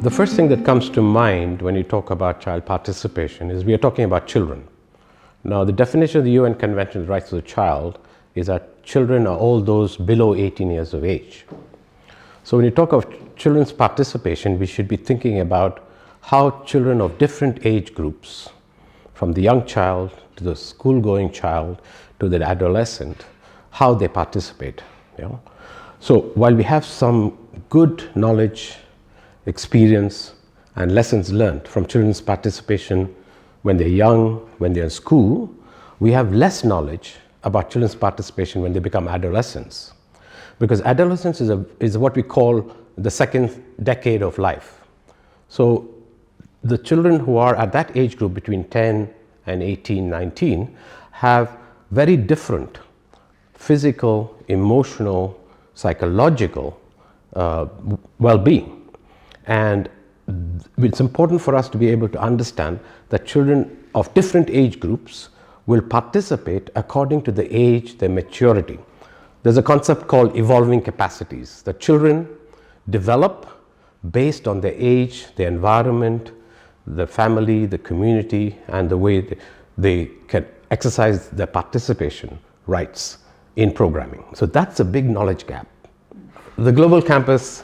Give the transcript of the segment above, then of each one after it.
The first thing that comes to mind when you talk about child participation is we are talking about children. Now, the definition of the UN Convention on the Rights of the Child is that children are all those below 18 years of age. So when you talk of children's participation, we should be thinking about how children of different age groups, from the young child to the school-going child to the adolescent, how they participate. So while we have some good knowledge, experience and lessons learned from children's participation when they're young, when they're in school, we have less knowledge about children's participation when they become adolescents. Because adolescence is what we call the second decade of life. So the children who are at that age group between 10 and 18, 19 have very different physical, emotional, psychological well-being. And it's important for us to be able to understand that children of different age groups will participate according to the age, their maturity. There's a concept called evolving capacities. The children develop based on their age, their environment, the family, the community, and the way they can exercise their participation rights in programming. So that's a big knowledge gap. The Global Campus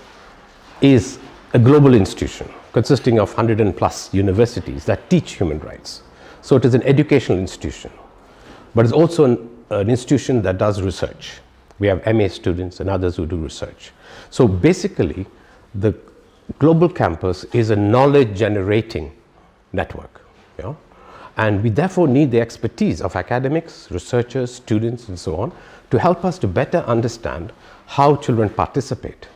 is a global institution consisting of 100+ universities that teach human rights. So it is an educational institution, but it's also an institution that does research. We have MA students and others who do research. So basically, the Global Campus is a knowledge generating network. And we therefore need the expertise of academics, researchers, students, and so on to help us to better understand how children participate.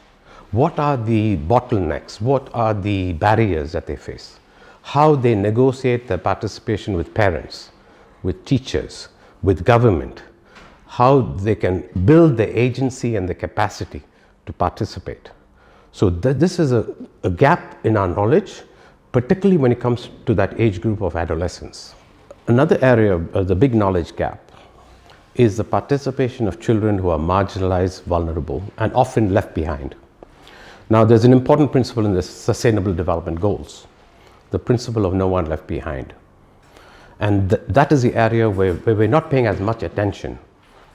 What are the bottlenecks? What are the barriers that they face? How they negotiate their participation with parents, with teachers, with government. How they can build the agency and the capacity to participate. So this is a gap in our knowledge, particularly when it comes to that age group of adolescents. Another area of the big knowledge gap is the participation of children who are marginalized, vulnerable, and often left behind. Now, there's an important principle in the Sustainable Development Goals, the principle of no one left behind. And that is the area where we're not paying as much attention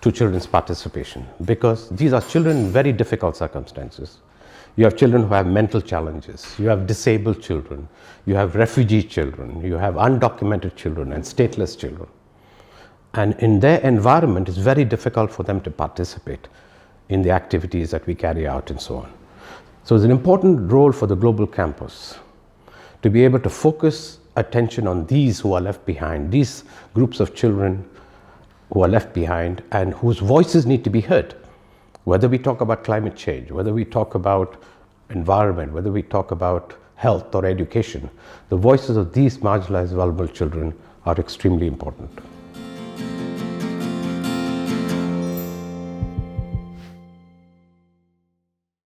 to children's participation, because these are children in very difficult circumstances. You have children who have mental challenges, you have disabled children, you have refugee children, you have undocumented children and stateless children. And in their environment, it's very difficult for them to participate in the activities that we carry out and so on. So it's an important role for the Global Campus to be able to focus attention on these who are left behind, these groups of children who are left behind and whose voices need to be heard. Whether we talk about climate change, whether we talk about environment, whether we talk about health or education, the voices of these marginalized, vulnerable children are extremely important.